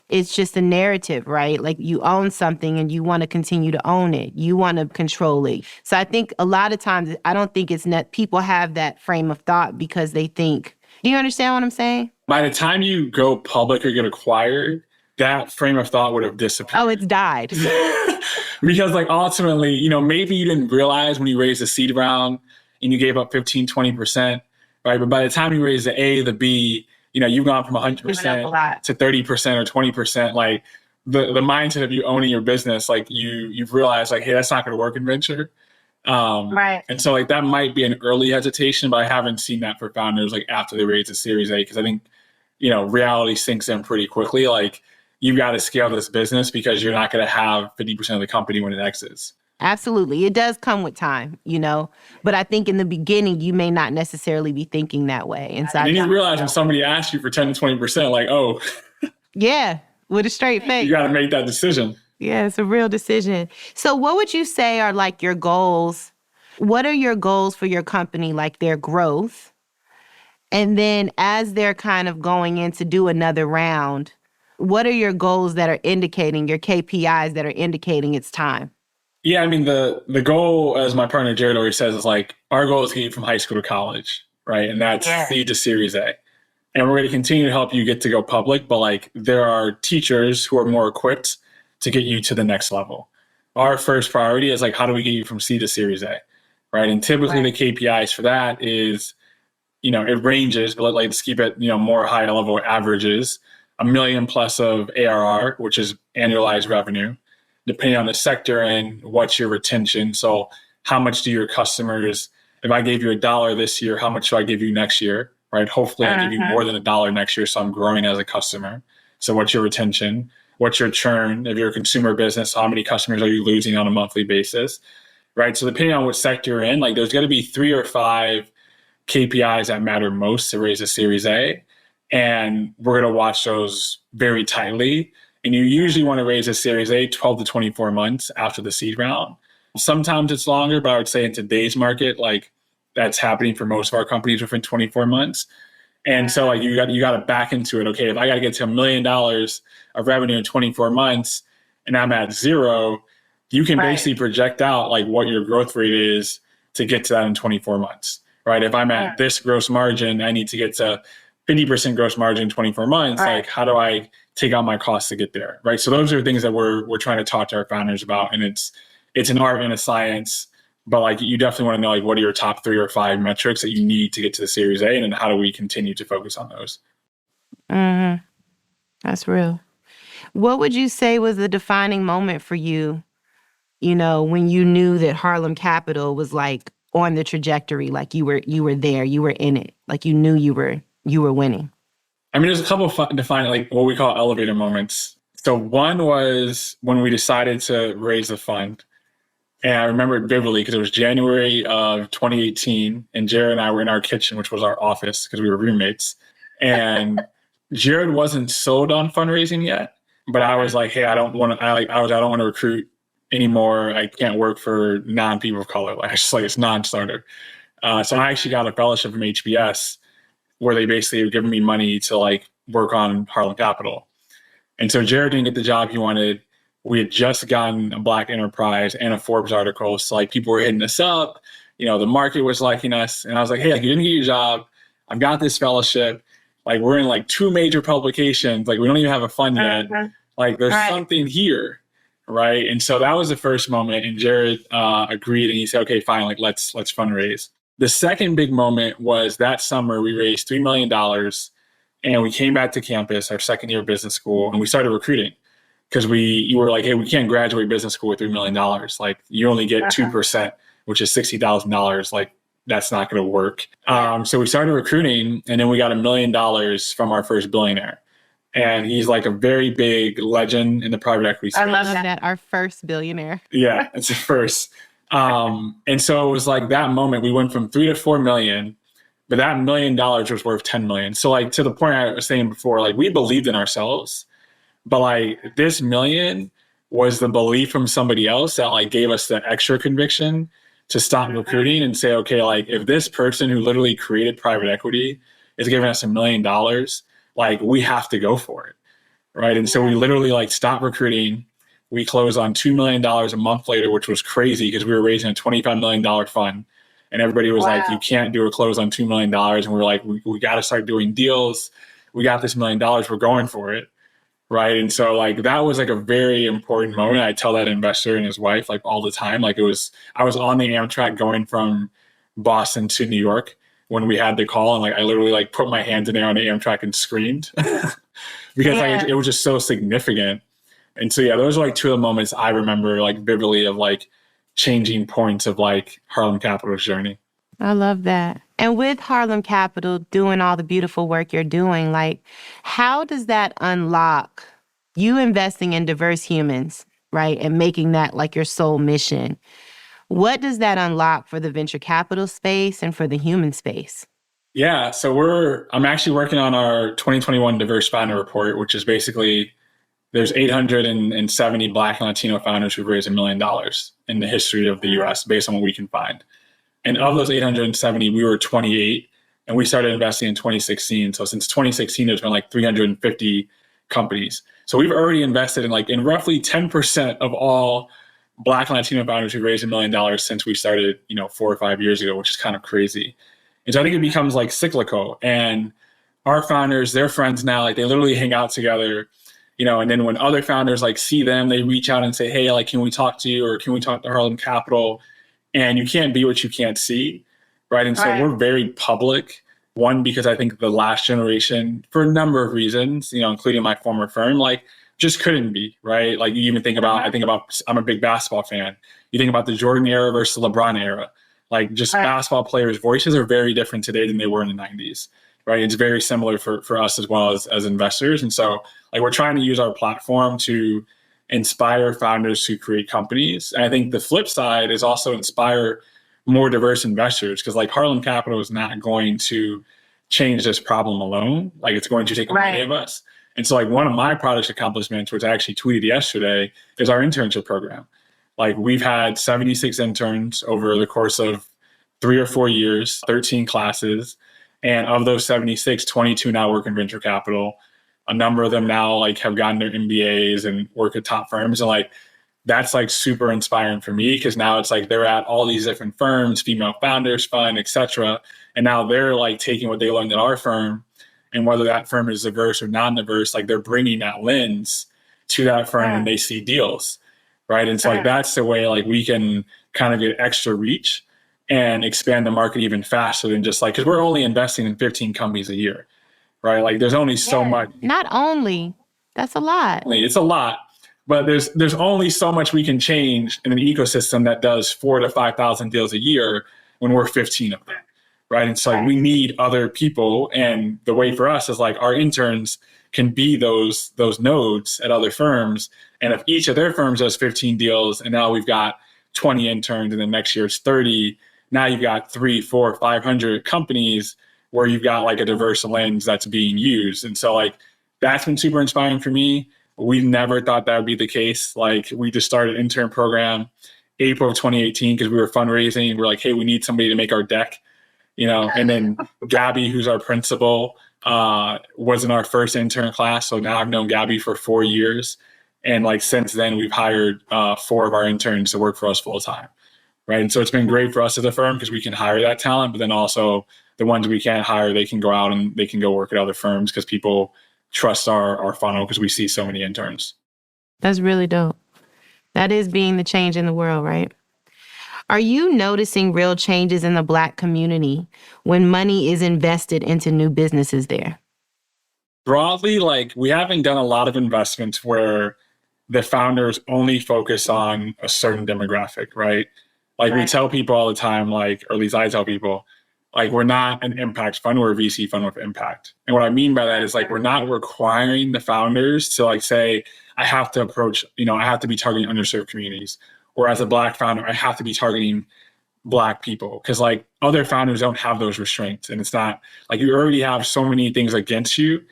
It's just a narrative, right? You own something and you want to continue to own it. You want to control it. So I think a lot of times, I don't think it's people have that frame of thought because they think, do you understand what I'm saying? By the time you go public or get acquired, that frame of thought would have disappeared. Oh, it's died. Because ultimately, maybe you didn't realize when you raised a seed round and you gave up 15, 20%, right? But by the time you raise the A, the B, you've gone from 100% to 30% or 20%. The mindset of you owning your business, you've realized, hey, that's not going to work in venture. Right. And so that might be an early hesitation, but I haven't seen that for founders after they raise a Series A, because I think, reality sinks in pretty quickly. You've got to scale this business because you're not going to have 50% of the company when it exits. Absolutely. It does come with time, but I think in the beginning, you may not necessarily be thinking that way. And so then you realize when somebody asks you for 10 to 20%, oh. Yeah, with a straight face. You got to make that decision. Yeah, it's a real decision. So what would you say are your goals? What are your goals for your company, their growth? And then as they're kind of going in to do another round, what are your goals that are indicating, your KPIs that are indicating it's time? Yeah, I mean, the goal, as my partner Jared always says, is our goal is to get you from high school to college, right? And that's seed to Series A. And we're going to continue to help you get to go public, but there are teachers who are more equipped to get you to the next level. Our first priority is how do we get you from seed to Series A, right? And typically the KPIs for that is, it ranges, but let's keep it, more high level averages, $1 million plus of ARR, which is annualized revenue. Depending on the sector and what's your retention. So how much do your customers, if I gave you $1 this year, how much do I give you next year, right? Hopefully I give you more than $1 next year, so I'm growing as a customer. So what's your retention? What's your churn? If you're a consumer business, how many customers are you losing on a monthly basis, right? So depending on what sector you're in, there's got to be 3 or 5 KPIs that matter most to raise a Series A. And we're going to watch those very tightly. And you usually want to raise a Series A 12 to 24 months after the seed round. Sometimes it's longer, but I would say in today's market, that's happening for most of our companies within 24 months. And so you got to back into it. Okay, if I got to get to $1 million of revenue in 24 months and I'm at 0, you can basically project out what your growth rate is to get to that in 24 months, right? If I'm at this gross margin, I need to get to 50% gross margin, 24 months. Right. Like, how do I take out my costs to get there? Right. So those are things that we're trying to talk to our founders about. And it's an art and a science, but like, you definitely want to know, like, what are your top 3 or 5 metrics that you need to get to the Series A? And then how do we continue to focus on those? Mm-hmm. That's real. What would you say was the defining moment for you, when you knew that Harlem Capital was like on the trajectory, like you were there, you were in it, like you knew you were winning? I mean, there's a couple of defining, like what we call elevator moments. So one was when we decided to raise the fund. And I remember it vividly because it was January of 2018, and Jared and I were in our kitchen, which was our office because we were roommates. And Jared wasn't sold on fundraising yet, but I was like, hey, I don't want to recruit anymore. I can't work for non-people of color. Like, it's non-starter. So I actually got a fellowship from HBS where they basically were giving me money to like work on Harlem Capital. And so Jared didn't get the job he wanted. We had just gotten a Black Enterprise and a Forbes article. So like, people were hitting us up, the market was liking us. And I was like, hey, like, you didn't get your job. I've got this fellowship. Like, we're in like 2 major publications. Like, we don't even have a fund yet. Like, there's something here. Right. And so that was the first moment. And Jared agreed, and he said, okay, fine. Like, let's fundraise. The second big moment was that summer we raised $3 million, and we came back to campus, our second year of business school, and we started recruiting because you were like, hey, we can't graduate business school with $3 million. Like, you only get 2%, which is $60,000. Like, that's not going to work. So we started recruiting, and then we got $1 million from our first billionaire. And he's like a very big legend in the private equity space. I love that. Our first billionaire. Yeah, it's the first. And so it was like that moment, we went from 3 to 4 million, but that $1 million was worth 10 million. So like, to the point I was saying before, like, we believed in ourselves, but like, this million was the belief from somebody else that like gave us the extra conviction to stop recruiting and say, okay, like, if this person who literally created private equity is giving us $1 million, like, we have to go for it. Right. And so we literally like stopped recruiting. We closed on $2 million a month later, which was crazy because we were raising a $25 million fund. And everybody was like, you can't do a close on $2 million. And we were like, we got to start doing deals. We got this $1 million. We're going for it. Right. And so like, that was like a very important moment. I tell that investor and his wife like all the time. Like, I was on the Amtrak going from Boston to New York when we had the call. And like, I literally like put my hands in there on the Amtrak and screamed because like, it was just so significant. And so, yeah, those are like 2 of the moments I remember like vividly of like changing points of like Harlem Capital's journey. I love that. And with Harlem Capital doing all the beautiful work you're doing, like, how does that unlock you investing in diverse humans, right? And making that like your sole mission? What does that unlock for the venture capital space and for the human space? Yeah, so I'm actually working on our 2021 Diverse Founder Report, which is basically there's 870 Black and Latino founders who've raised $1 million in the history of the US based on what we can find. And of those 870, we were 28, and we started investing in 2016. So since 2016, there's been like 350 companies. So we've already invested in roughly 10% of all Black and Latino founders who raised $1 million since we started, 4 or 5 years ago, which is kind of crazy. And so I think it becomes like cyclical. And our founders, they're friends now, like they literally hang out together, and then when other founders like see them, they reach out and say, hey, like, can we talk to you, or can we talk to Harlem Capital? And you can't be what you can't see, right? And so we're very public. One, because I think the last generation, for a number of reasons, including my former firm, like just couldn't be, right? Like you even think about, I'm a big basketball fan. You think about the Jordan era versus the LeBron era. Like just basketball players' voices are very different today than they were in the 90s, right? It's very similar for us as well as investors. And so like we're trying to use our platform to inspire founders to create companies. And I think the flip side is also inspire more diverse investors, because like Harlem Capital is not going to change this problem alone. Like it's going to take many of us. And so like one of my product accomplishments, which I actually tweeted yesterday, is our internship program. Like we've had 76 interns over the course of 3 or 4 years, 13 classes. And of those 76, 22 now work in venture capital. A number of them now like have gotten their MBAs and work at top firms. And like, that's like super inspiring for me, because now it's like they're at all these different firms, female founders fund, et cetera. And now they're like taking what they learned at our firm And whether that firm is diverse or non-diverse, like they're bringing that lens to that firm and they see deals, right? And so like that's the way like we can kind of get extra reach and expand the market even faster than just like, because we're only investing in 15 companies a year, right? Like there's only so much. Not only, that's a lot. It's a lot, but there's only so much we can change in an ecosystem that does 4,000 to 5,000 deals a year when we're 15 of them, right? And so like, we need other people, and the way for us is like our interns can be those nodes at other firms, and if each of their firms does 15 deals, and now we've got 20 interns, and then next year it's 30. Now you've got 300, 400, 500 companies where you've got like a diverse lens that's being used. And so like that's been super inspiring for me. We never thought that would be the case. Like we just started an intern program April of 2018 because we were fundraising. We're like, hey, we need somebody to make our deck, and then Gabby, who's our principal, was in our first intern class. So now I've known Gabby for 4 years. And like since then, we've hired 4 of our interns to work for us full time. Right. And so it's been great for us as a firm because we can hire that talent, but then also the ones we can't hire, they can go out and they can go work at other firms because people trust our funnel because we see so many interns. That's really dope. That is being the change in the world, right? Are you noticing real changes in the Black community when money is invested into new businesses there? Broadly, like we haven't done a lot of investments where the founders only focus on a certain demographic, right? Like we tell people all the time, like, or at least I tell people, like we're not an impact fund, we're a VC fund with impact. And what I mean by that is like we're not requiring the founders to like say, I have to approach, I have to be targeting underserved communities. Or as a Black founder, I have to be targeting Black people. Because like other founders don't have those restraints. And it's not like you already have so many things against you.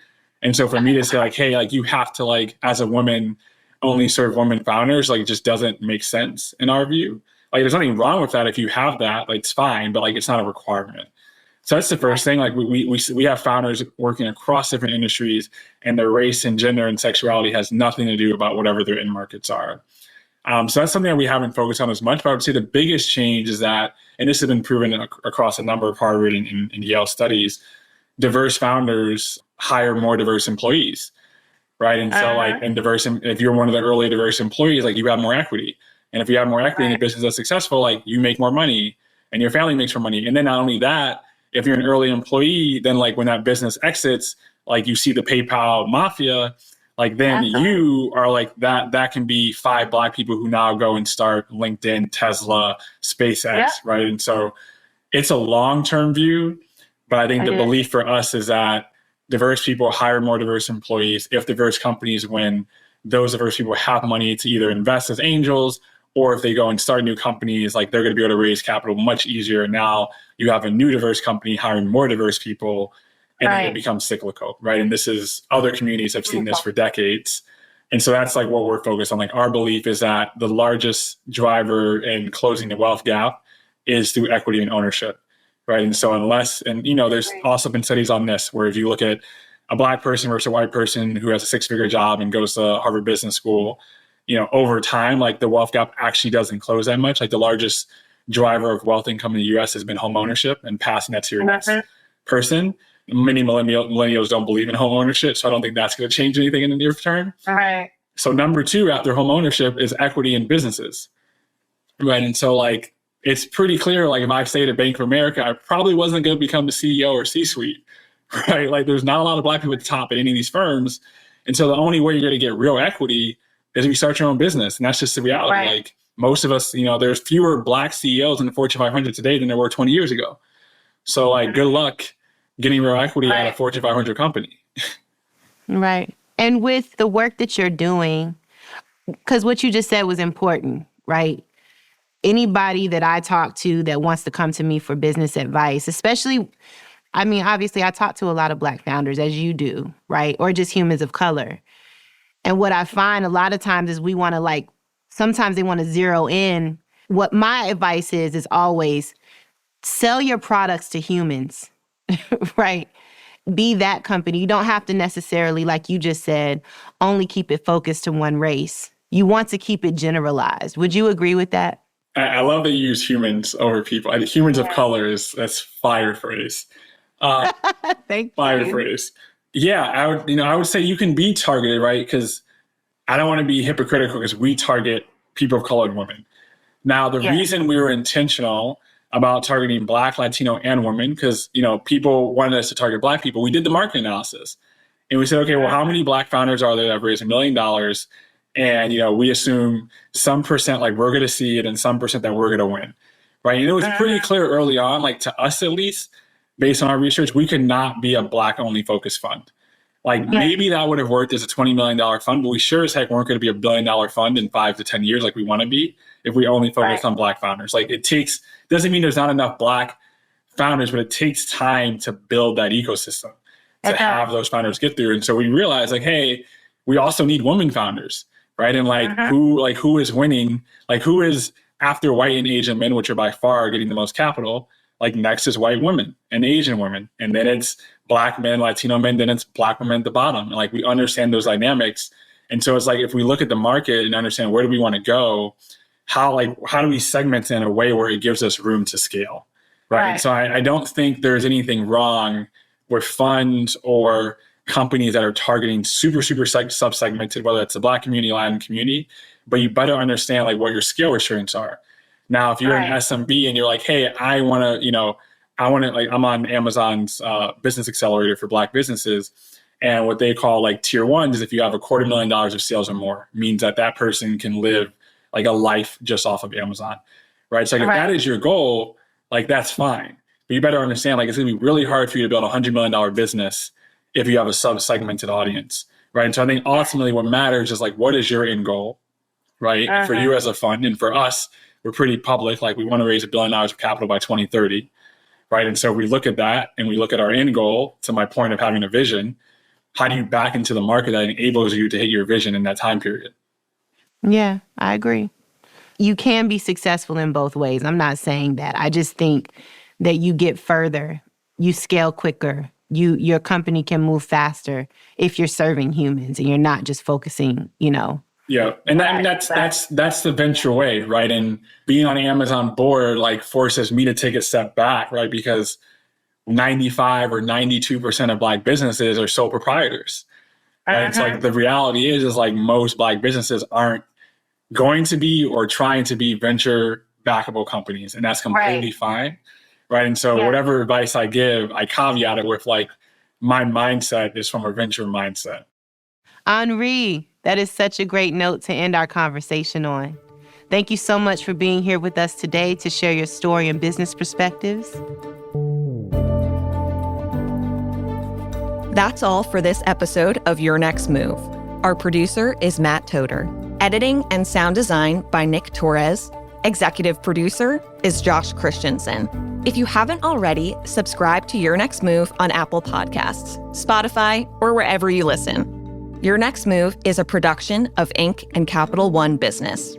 And so for me to say like, hey, like you have to like as a woman only serve women founders, like it just doesn't make sense in our view. Like there's nothing wrong with that. If you have that, like it's fine, but like it's not a requirement. So that's the first thing. Like we have founders working across different industries, and their race and gender and sexuality has nothing to do about whatever their end markets are. So that's something that we haven't focused on as much. But I would say the biggest change is that, and this has been proven across a number of Harvard and Yale studies, diverse founders hire more diverse employees, right? And so like, and diverse, if you're one of the early diverse employees, like you have more equity. And if you have more equity in the business that's successful, like you make more money and your family makes more money. And then not only that, if you're an early employee, then like when that business exits, like you see the PayPal mafia, like then you are like that can be 5 Black people who now go and start LinkedIn, Tesla, SpaceX, right? And so it's a long-term view, but I think the belief for us is that diverse people hire more diverse employees. If diverse companies win, those diverse people have money to either invest as angels, or if they go and start new companies, like they're going to be able to raise capital much easier. Now you have a new diverse company hiring more diverse people, and then it becomes cyclical, right? And this is, other communities have seen this for decades. And so that's like what we're focused on. Like our belief is that the largest driver in closing the wealth gap is through equity and ownership, right? And so there's also been studies on this, where if you look at a Black person versus a white person who has a 6-figure job and goes to Harvard Business School, over time, like the wealth gap actually doesn't close that much. Like the largest driver of wealth income in the US has been home ownership and passing that to your next person. Many millennials don't believe in home ownership, so I don't think that's going to change anything in the near term. Right. So number 2 after home ownership is equity in businesses, right? And so like it's pretty clear, like if I stayed at Bank of America, I probably wasn't going to become the CEO or C-suite, right? Like there's not a lot of Black people at the top at any of these firms. And so the only way you're going to get real equity is if you start your own business. And that's just the reality. Right. Like most of us, there's fewer Black CEOs in the Fortune 500 today than there were 20 years ago. So like good luck getting real equity at a Fortune 500 company. Right. And with the work that you're doing, because what you just said was important, right? Anybody that I talk to that wants to come to me for business advice, especially, obviously I talk to a lot of Black founders, as you do, right? Or just humans of color. And what I find a lot of times is we want to sometimes they want to zero in. What my advice is always sell your products to humans, right? Be that company. You don't have to necessarily, like you just said, only keep it focused to one race. You want to keep it generalized. Would you agree with that? I love that you use humans over people. Humans of color that's fire phrase. Thank By you. phrase. Yeah, I would say you can be targeted, right? Because I don't want to be hypocritical because we target people of color and women. Now, the reason we were intentional about targeting Black, Latino, and women, because, people wanted us to target Black people, we did the market analysis. And we said, okay, well, how many Black founders are there that have raised $1 million? And, we assume some percent, like, we're going to see it and some percent that we're going to win, right? And it was pretty clear early on, like, to us at least, based on our research, we could not be a Black-only focused fund. Like, maybe that would have worked as a $20 million fund, but we sure as heck weren't going to be a $1 billion fund in 5 to 10 years like we want to be if we only focused on Black founders. Like, doesn't mean there's not enough Black founders, but it takes time to build that ecosystem to have those founders get through. And so we realized, like, hey, we also need women founders, right? And who is winning? Like, who is after white and Asian men, which are by far getting the most capital? Like, next is white women and Asian women, and then it's Black men, Latino men, then it's Black women at the bottom. And like, we understand those dynamics. And so it's like, if we look at the market and understand where do we want to go, how do we segment it in a way where it gives us room to scale, right? So I don't think there's anything wrong with funds or companies that are targeting super sub-segmented, whether it's the Black community, Latin community, but you better understand like what your scale restraints are. Now, if you're an SMB and you're like, hey, I want to, like, I'm on Amazon's business accelerator for Black businesses. And what they call like tier one is if you have $250,000 of sales or more, means that person can live like a life just off of Amazon, right? So like, if that is your goal, like, that's fine. But you better understand, like, it's going to be really hard for you to build a $100 million business if you have a sub-segmented audience, right? And so I think ultimately what matters is like, what is your end goal, right? For you as a fund, and for us, we're pretty public. Like, we want to raise $1 billion of capital by 2030, right? And so we look at that and we look at our end goal, to my point of having a vision. How do you back into the market that enables you to hit your vision in that time period? Yeah, I agree. You can be successful in both ways. I'm not saying that. I just think that you get further, you scale quicker, your company can move faster if you're serving humans and you're not just focusing, Yeah. And that's the venture way, right? And being on Amazon board like forces me to take a step back, right? Because 95 or 92% of Black businesses are sole proprietors. Right? It's like the reality is like most Black businesses aren't going to be or trying to be venture backable companies. And that's completely fine. Right. And so whatever advice I give, I caveat it with like, my mindset is from a venture mindset. Henri, that is such a great note to end our conversation on. Thank you so much for being here with us today to share your story and business perspectives. That's all for this episode of Your Next Move. Our producer is Matt Toder. Editing and sound design by Nick Torres. Executive producer is Josh Christensen. If you haven't already, subscribe to Your Next Move on Apple Podcasts, Spotify, or wherever you listen. Your Next Move is a production of Inc. and Capital One Business.